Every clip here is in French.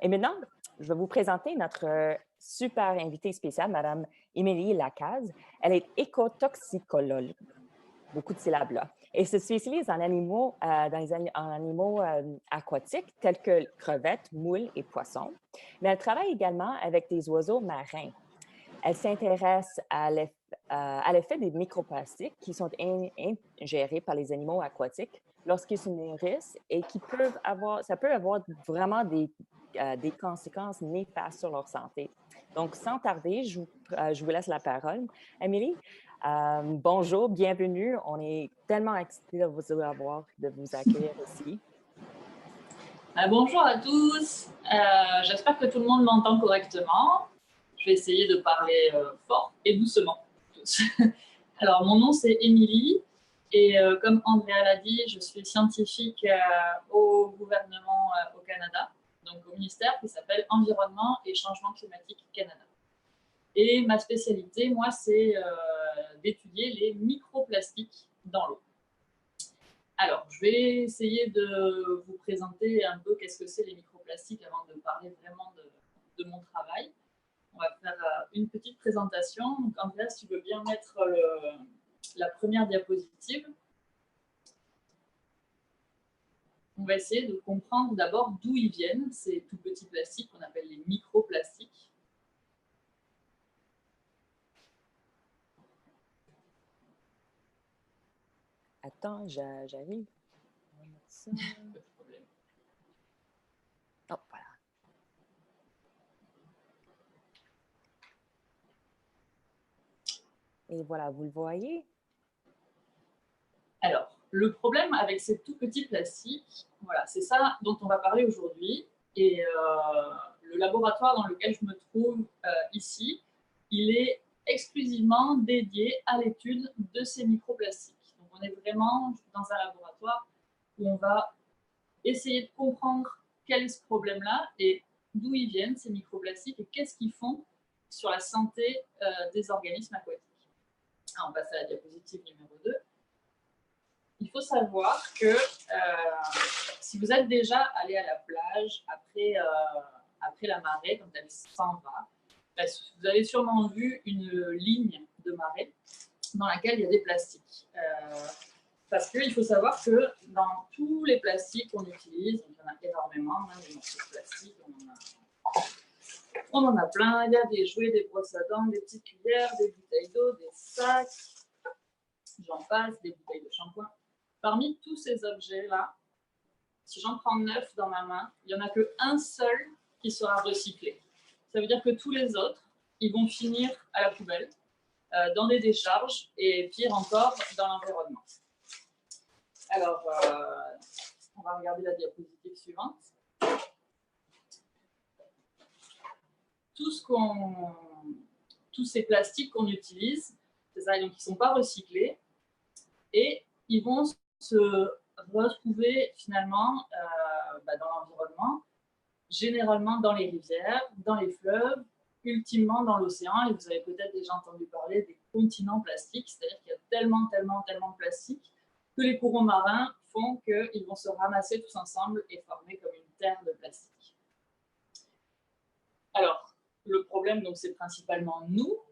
Et maintenant, je vais vous présenter notre super invitée spéciale, Madame Émilie Lacaze. Elle est écotoxicologue, beaucoup de syllabes là, et se spécialise en animaux, en animaux aquatiques tels que crevettes, moules et poissons. Mais elle travaille également avec des oiseaux marins. Elle s'intéresse à l'effet des microplastiques qui sont ingérés par les animaux aquatiques lorsqu'ils se nourrissent et qui ça peut avoir vraiment des conséquences néfastes sur leur santé. Donc, sans tarder, je vous laisse la parole. Amélie, bonjour, bienvenue. On est tellement excités de vous avoir, de vous accueillir ici. Bonjour à tous, j'espère que tout le monde m'entend correctement. Je vais essayer de parler fort et doucement. Alors, mon nom c'est Émilie et comme Andrea l'a dit, je suis scientifique au gouvernement au Canada, donc au ministère qui s'appelle Environnement et Changement climatique Canada. Et ma spécialité, moi, c'est d'étudier les microplastiques dans l'eau. Alors, je vais essayer de vous présenter un peu qu'est-ce que c'est les microplastiques avant de parler vraiment de mon travail. On va faire une petite présentation. Donc, Andrea, si tu veux bien mettre la première diapositive. On va essayer de comprendre d'abord d'où ils viennent, ces tout petits plastiques qu'on appelle les microplastiques. Attends, j'arrive. On va mettre ça. Pas de problème. Oh, voilà. Et voilà, vous le voyez? Alors, le problème avec ces tout petits plastiques, voilà, c'est ça dont on va parler aujourd'hui. Et le laboratoire dans lequel je me trouve ici, il est exclusivement dédié à l'étude de ces microplastiques. Donc, on est vraiment dans un laboratoire où on va essayer de comprendre quel est ce problème-là et d'où ils viennent, ces microplastiques, et qu'est-ce qu'ils font sur la santé des organismes aquatiques. Alors, on passe à la diapositive numéro 2. Il faut savoir que si vous êtes déjà allé à la plage après la marée, quand elle s'en va, vous avez sûrement vu une ligne de marée dans laquelle il y a des plastiques. Parce qu'il faut savoir que dans tous les plastiques qu'on utilise, donc il y en a énormément, des morceaux de plastique, on en a plein, il y a des jouets, des brosses à dents, des petites cuillères, des bouteilles d'eau, des sacs, j'en passe, des bouteilles de shampoing. Parmi tous ces objets-là, si j'en prends 9 dans ma main, il n'y en a qu'un seul qui sera recyclé. Ça veut dire que tous les autres, ils vont finir à la poubelle, dans des décharges et pire encore, dans l'environnement. Alors, on va regarder la diapositive suivante. Tous ces plastiques qu'on utilise, c'est ça, donc ils ne sont pas recyclés et ils vont se retrouver finalement dans l'environnement, généralement dans les rivières, dans les fleuves, ultimement dans l'océan. Et vous avez peut-être déjà entendu parler des continents plastiques, c'est-à-dire qu'il y a tellement de plastique que les courants marins font qu'ils vont se ramasser tous ensemble et former comme une terre de plastique. Alors, le problème, donc, c'est principalement nous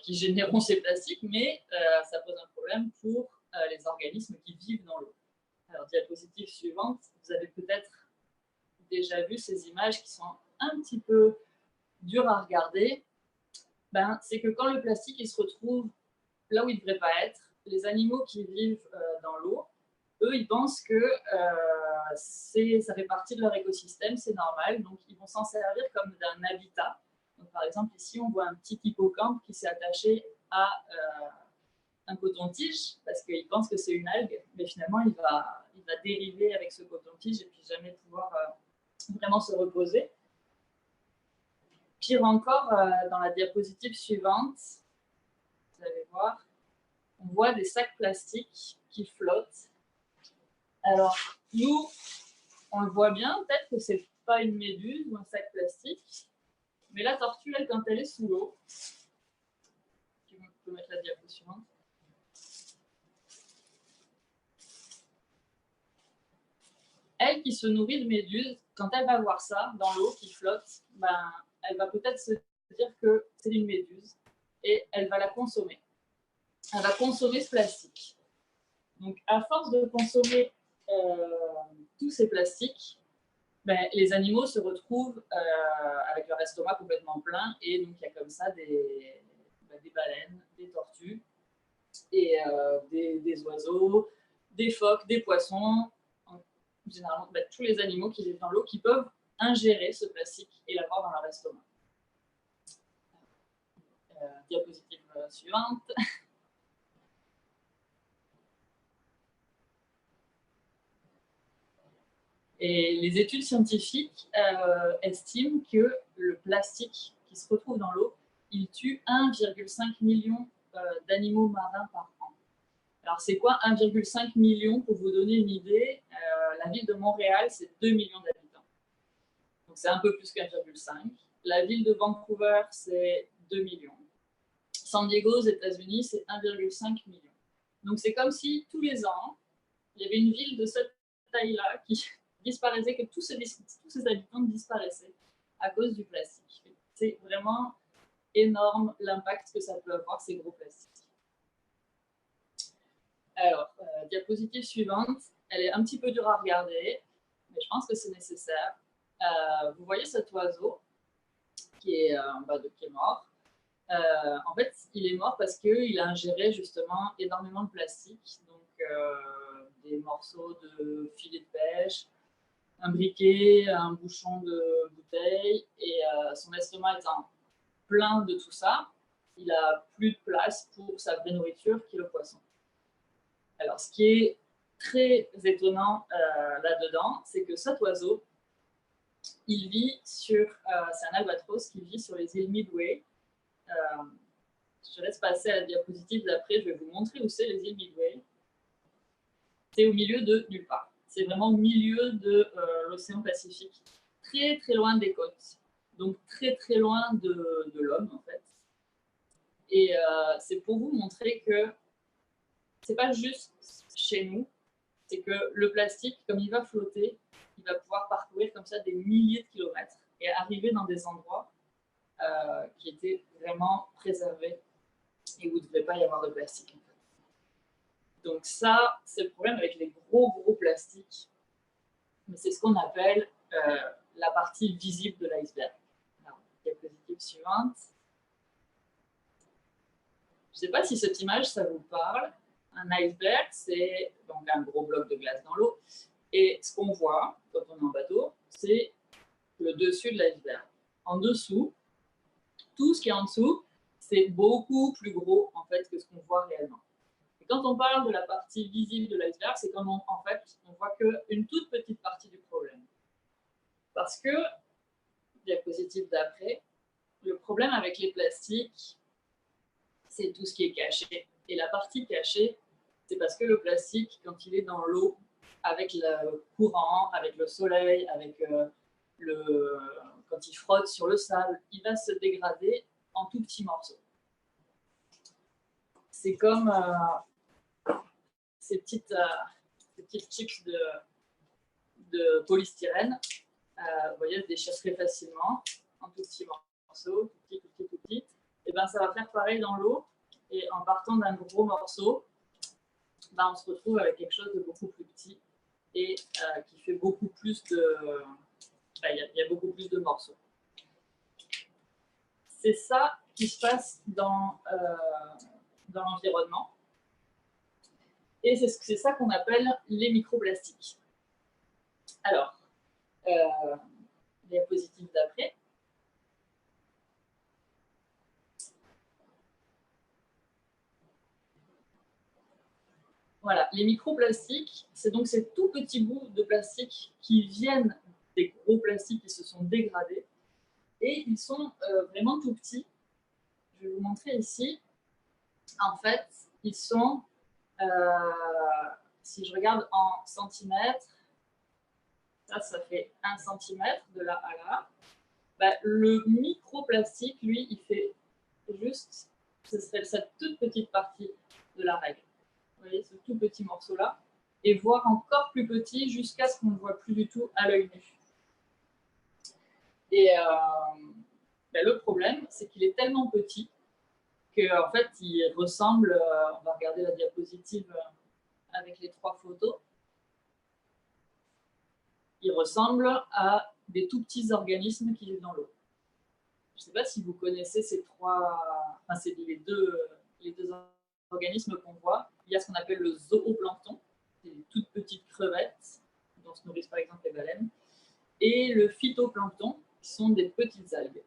qui générons ces plastiques, mais ça pose un problème pour les organismes qui vivent dans l'eau. Alors, diapositive suivante, vous avez peut-être déjà vu ces images qui sont un petit peu dures à regarder. C'est que quand le plastique il se retrouve là où il ne devrait pas être, les animaux qui vivent dans l'eau, eux, ils pensent que ça fait partie de leur écosystème, c'est normal, donc ils vont s'en servir comme d'un habitat. Donc, par exemple, ici, on voit un petit hippocampe qui s'est attaché à un coton-tige, parce qu'il pense que c'est une algue, mais finalement, il va dériver avec ce coton-tige et puis jamais pouvoir vraiment se reposer. Pire encore, dans la diapositive suivante, vous allez voir, on voit des sacs plastiques qui flottent. Alors, nous, on le voit bien, peut-être que c'est pas une méduse ou un sac plastique, mais la tortue, elle, quand elle est sous l'eau, tu peux mettre la diapo suivante. Elle qui se nourrit de méduses, quand elle va voir ça dans l'eau qui flotte, ben, elle va peut-être se dire que c'est une méduse et elle va la consommer. Elle va consommer ce plastique. Donc, à force de consommer tous ces plastiques, ben, les animaux se retrouvent avec leur estomac complètement plein et donc il y a comme ça des baleines, des tortues et des oiseaux, des phoques, des poissons, généralement tous les animaux qui vivent dans l'eau qui peuvent ingérer ce plastique et l'avoir dans leur estomac. Diapositive suivante. Et les études scientifiques estiment que le plastique qui se retrouve dans l'eau, il tue 1,5 million d'animaux marins par an. Alors, c'est quoi 1,5 million? Pour vous donner une idée, la ville de Montréal, c'est 2 millions d'habitants. Donc, c'est un peu plus qu'1,5. La ville de Vancouver, c'est 2 millions. San Diego, aux États-Unis, c'est 1,5 million. Donc, c'est comme si tous les ans, il y avait une ville de cette taille-là qui disparaissait, que tous ces habitants disparaissaient à cause du plastique. C'est vraiment énorme l'impact que ça peut avoir, ces gros plastiques. Alors, diapositive suivante, elle est un petit peu dure à regarder, mais je pense que c'est nécessaire. Vous voyez cet oiseau qui est mort. En fait, il est mort parce qu'il a ingéré justement énormément de plastique, donc des morceaux de filet de pêche, un briquet, un bouchon de bouteille, et son estomac étant plein de tout ça, il a plus de place pour sa vraie nourriture qui est le poisson. Alors, ce qui est très étonnant là-dedans, c'est que cet oiseau, il vit sur, c'est un albatros qui vit sur les îles Midway. Je laisse passer à la diapositive d'après, je vais vous montrer où c'est les îles Midway. C'est au milieu de nulle part. C'est vraiment au milieu de l'océan Pacifique, très très loin des côtes, donc très très loin de l'homme en fait. Et c'est pour vous montrer que c'est pas juste chez nous, c'est que le plastique, comme il va flotter, il va pouvoir parcourir comme ça des milliers de kilomètres et arriver dans des endroits qui étaient vraiment préservés et où il ne devait pas y avoir de plastique. En fait. Donc ça, c'est le problème avec les gros plastiques. Mais c'est ce qu'on appelle la partie visible de l'iceberg. Diapositive suivante. Je ne sais pas si cette image, ça vous parle. Un iceberg, c'est donc un gros bloc de glace dans l'eau. Et ce qu'on voit quand on est en bateau, c'est le dessus de l'iceberg. En dessous, tout ce qui est en dessous, c'est beaucoup plus gros en fait que ce qu'on voit réellement. Et quand on parle de la partie visible de l'iceberg, c'est quand en fait, on voit qu'une toute petite partie du problème. Parce que, diapositive d'après, le problème avec les plastiques, c'est tout ce qui est caché. Et la partie cachée, c'est parce que le plastique, quand il est dans l'eau, avec le courant, avec le soleil, avec quand il frotte sur le sable, il va se dégrader en tout petits morceaux. C'est comme ces petites chips de polystyrène. Vous voyez, elles se déchirent très facilement en tout petits morceaux, tout petits. Et ben, ça va faire pareil dans l'eau. Et en partant d'un gros morceau, ben, on se retrouve avec quelque chose de beaucoup plus petit et qui fait beaucoup plus de... Il y a beaucoup plus de morceaux. C'est ça qui se passe dans l'environnement. Et c'est ça qu'on appelle les microplastiques. Alors, diapositive d'après. Voilà, les microplastiques, c'est donc ces tout petits bouts de plastique qui viennent des gros plastiques qui se sont dégradés. Et ils sont vraiment tout petits. Je vais vous montrer ici. En fait, ils sont, si je regarde en centimètres, ça fait 1 centimètre de là à là. Ben, le microplastique, lui, il fait juste, ce serait cette toute petite partie de la règle. Vous voyez, ce tout petit morceau-là. et voire encore plus petit jusqu'à ce qu'on ne voit plus du tout à l'œil nu. Et le problème, c'est qu'il est tellement petit qu'en fait, il ressemble, on va regarder la diapositive avec les 3 photos, il ressemble à des tout petits organismes qui vivent dans l'eau. Je ne sais pas si vous connaissez ces c'est les deux organismes qu'on voit. Il y a ce qu'on appelle le zooplancton, c'est des toutes petites crevettes dont se nourrissent par exemple les baleines, et le phytoplancton, qui sont des petites algues.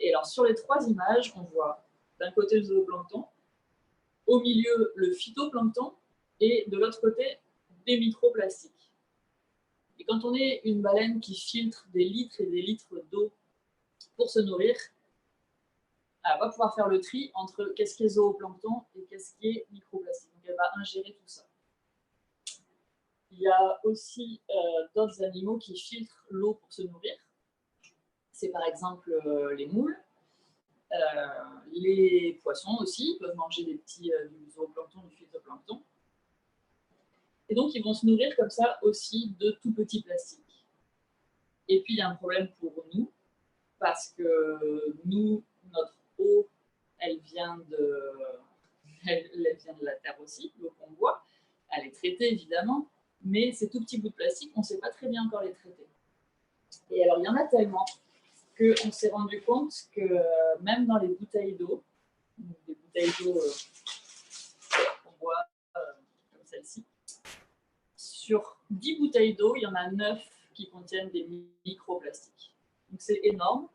Et alors sur les 3 images, on voit d'un côté le zooplancton, au milieu le phytoplancton, et de l'autre côté des microplastiques. Et quand on est une baleine qui filtre des litres et des litres d'eau pour se nourrir, elle va pouvoir faire le tri entre qu'est-ce qui est zooplancton et qu'est-ce qui est microplastique. Donc elle va ingérer tout ça. Il y a aussi d'autres animaux qui filtrent l'eau pour se nourrir. C'est par exemple les moules. Les poissons aussi peuvent manger des petits du zooplancton, du phytoplancton. Et donc, ils vont se nourrir comme ça aussi de tout petits plastiques. Et puis, il y a un problème pour nous, parce que nous, notre eau, elle vient de la Terre aussi, l'eau qu'on boit. Elle est traitée, évidemment, mais ces tout petits bouts de plastique, on ne sait pas très bien encore les traiter. Et alors, il y en a tellement qu'on s'est rendu compte que même dans les bouteilles d'eau, des bouteilles d'eau qu'on boit comme celle-ci, sur 10 bouteilles d'eau, il y en a 9 qui contiennent des microplastiques. Donc c'est énorme.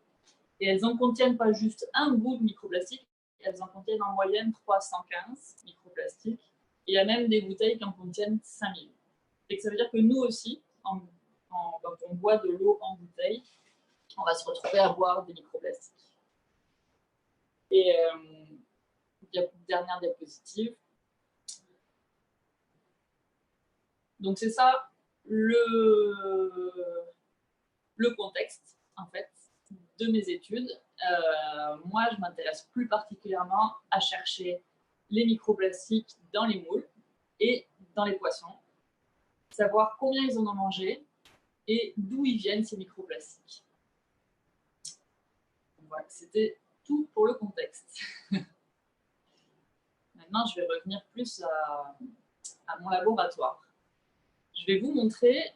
Et elles n'en contiennent pas juste un bout de microplastique, elles en contiennent en moyenne 315 microplastiques. Et il y a même des bouteilles qui en contiennent 5000. Et ça veut dire que nous aussi, quand on boit de l'eau en bouteille, on va se retrouver à boire des microplastiques. Et dernière diapositive. Donc c'est ça le contexte, en fait, de mes études. Moi, je m'intéresse plus particulièrement à chercher les microplastiques dans les moules et dans les poissons, savoir combien ils en ont mangé et d'où ils viennent ces microplastiques. Voilà, c'était tout pour le contexte. Maintenant, je vais revenir plus à mon laboratoire. Je vais vous montrer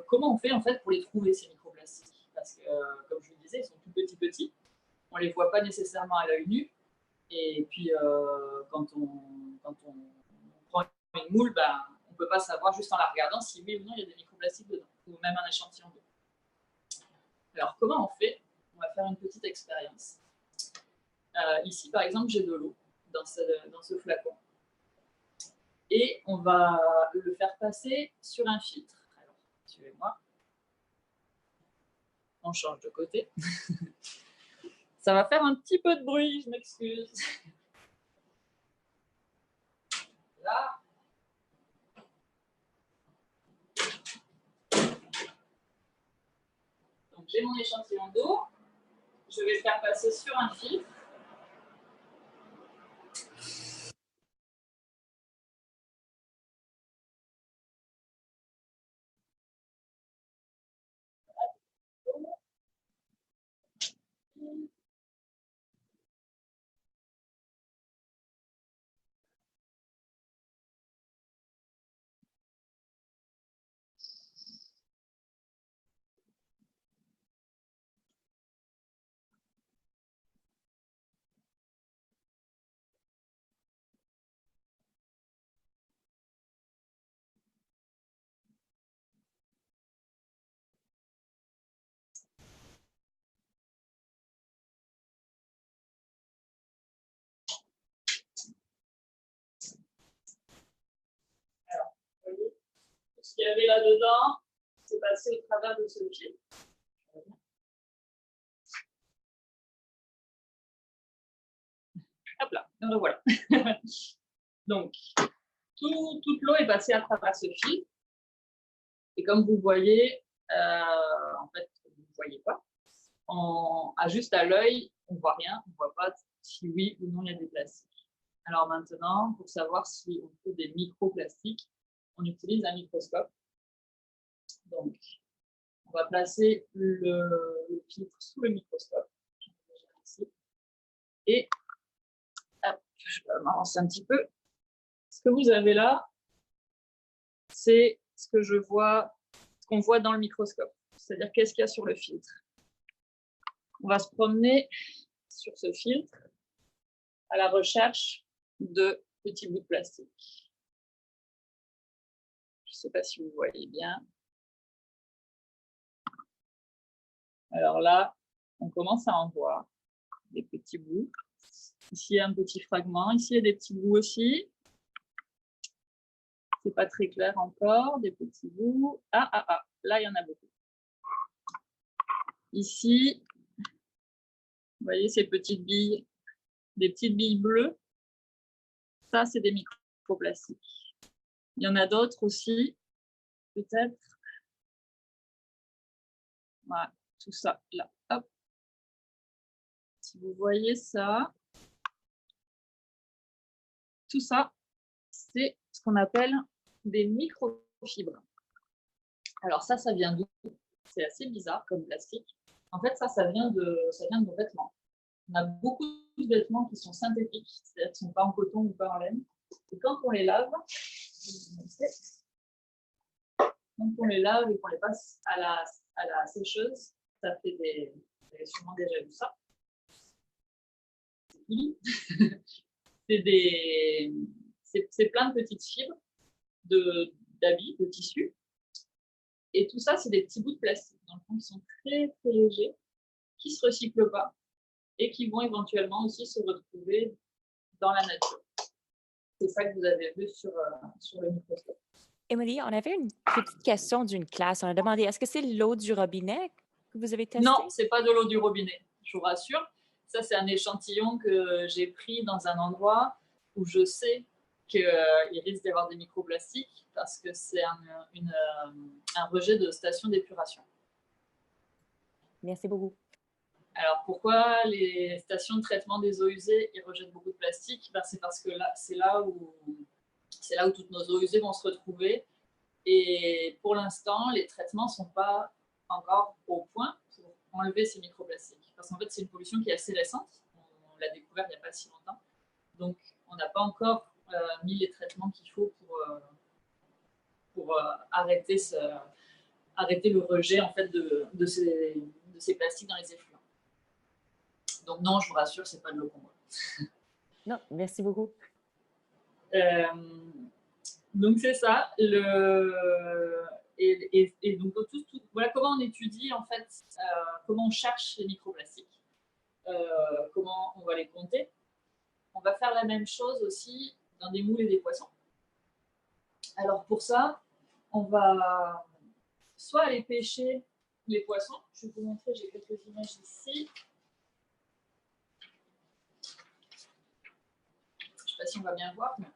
comment on fait en fait pour les trouver, ces microplastiques. Parce que, comme je vous le disais, ils sont tout petits. On ne les voit pas nécessairement à l'œil nu. Et puis, quand on prend une moule, on ne peut pas savoir juste en la regardant si oui ou non il y a des microplastiques dedans, ou même un échantillon d'eau. Alors, comment on fait? On va faire une petite expérience. Ici, par exemple, j'ai de l'eau dans ce flacon. Et on va le faire passer sur un filtre. Alors, suivez-moi. On change de côté. Ça va faire un petit peu de bruit, je m'excuse. Là. Donc, j'ai mon échantillon d'eau. Je vais le faire passer sur un filtre. Alors, vous voyez, ce qu'il y avait là-dedans, c'est passé au travers de ce filtre. Hop là, et voilà. Donc, toute l'eau est passée à travers ce filtre. Et comme vous voyez, en fait, vous ne voyez pas. Juste à l'œil, on ne voit rien, on ne voit pas si oui ou non il y a des plastiques. Alors maintenant, pour savoir si on trouve des microplastiques, on utilise un microscope. Donc, on va placer le filtre sous le microscope. Ici. Et hop, je vais m'avancer un petit peu. Ce que vous avez là, c'est ce qu'on voit dans le microscope. C'est-à-dire qu'est-ce qu'il y a sur le filtre. On va se promener sur ce filtre à la recherche de petits bouts de plastique. Je ne sais pas si vous voyez bien. Alors là, on commence à en voir des petits bouts. Ici, il y a un petit fragment. Ici, il y a des petits bouts aussi. C'est pas très clair encore, des petits bouts. Là, il y en a beaucoup. Ici, vous voyez ces petites billes, des petites billes bleues. Ça, c'est des microplastiques. Il y en a d'autres aussi, peut-être. Voilà, tout ça, là. Hop. Si vous voyez ça, tout ça, c'est ce qu'on appelle des microfibres. Alors ça vient d'où? C'est assez bizarre comme plastique. En fait, ça vient de nos vêtements. On a beaucoup de vêtements qui sont synthétiques, c'est-à-dire qui ne sont pas en coton ou pas en laine. Et quand on les lave, et qu'on les passe à la sécheuse, ça fait des... Vous avez sûrement déjà vu ça. C'est plein de petites fibres d'habits, de tissus. Et tout ça, c'est des petits bouts de plastique, dans le fond, qui sont très, très légers, qui ne se recyclent pas et qui vont éventuellement aussi se retrouver dans la nature. C'est ça que vous avez vu sur le microscope. Émilie, on avait une petite question d'une classe. On a demandé, est-ce que c'est l'eau du robinet que vous avez testé? Non, ce n'est pas de l'eau du robinet, je vous rassure. Ça, c'est un échantillon que j'ai pris dans un endroit où je sais qu'il risque d'y avoir des microplastiques parce que c'est un rejet de station d'épuration. Merci beaucoup. Alors, pourquoi les stations de traitement des eaux usées ils rejettent beaucoup de plastique? C'est parce que c'est là où toutes nos eaux usées vont se retrouver. Et pour l'instant, les traitements ne sont pas encore au point pour enlever ces microplastiques. Parce qu'en fait, c'est une pollution qui est assez récente. On l'a découvert il n'y a pas si longtemps. Donc, on n'a pas encore mis les traitements qu'il faut pour arrêter le rejet en fait, de ces plastiques dans les effluents. Donc non, je vous rassure, c'est pas de l'eau qu'on boit. Non, merci beaucoup. Donc c'est ça. Et donc voilà comment on étudie en fait, comment on cherche les microplastiques, comment on va les compter. On va faire la même chose aussi dans des moules et des poissons. Alors pour ça, on va soit aller pêcher les poissons. Je vais vous montrer, j'ai quelques images ici. Je ne sais pas si on va bien voir, mais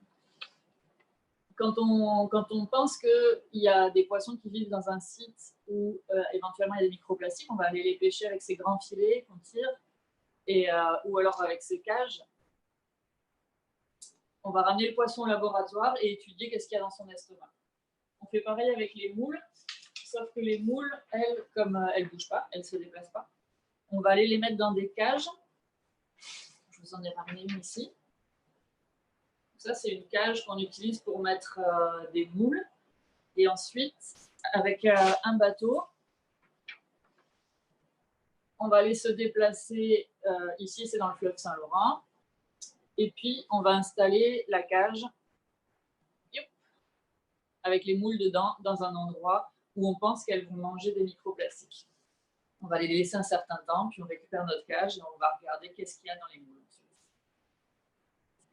quand on pense qu'il y a des poissons qui vivent dans un site où éventuellement il y a des microplastiques, on va aller les pêcher avec ces grands filets qu'on tire, ou alors avec ces cages. On va ramener le poisson au laboratoire et étudier qu'est-ce qu'il y a dans son estomac. On fait pareil avec les moules, sauf que les moules, elles, comme elles ne bougent pas, elles ne se déplacent pas, on va aller les mettre dans des cages. Je vous en ai ramené une ici. Ça, c'est une cage qu'on utilise pour mettre des moules. Et ensuite, avec un bateau, on va aller se déplacer. Ici, c'est dans le fleuve Saint-Laurent. Et puis, on va installer la cage avec les moules dedans dans un endroit où on pense qu'elles vont manger des microplastiques. On va les laisser un certain temps, puis on récupère notre cage et on va regarder qu'est-ce qu'il y a dans les moules.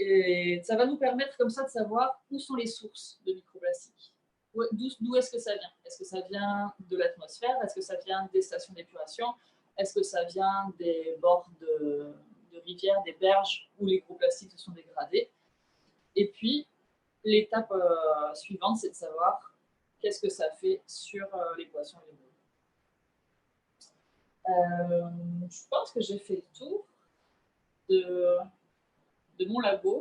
Et ça va nous permettre comme ça de savoir où sont les sources de microplastiques. D'où est-ce que ça vient? Est-ce que ça vient de l'atmosphère? Est-ce que ça vient des stations d'épuration? Est-ce que ça vient des bords de rivières, des berges où les microplastiques se sont dégradés? Et puis, l'étape suivante, c'est de savoir qu'est-ce que ça fait sur les poissons et les moules. Je pense que j'ai fait le tour de mon labo.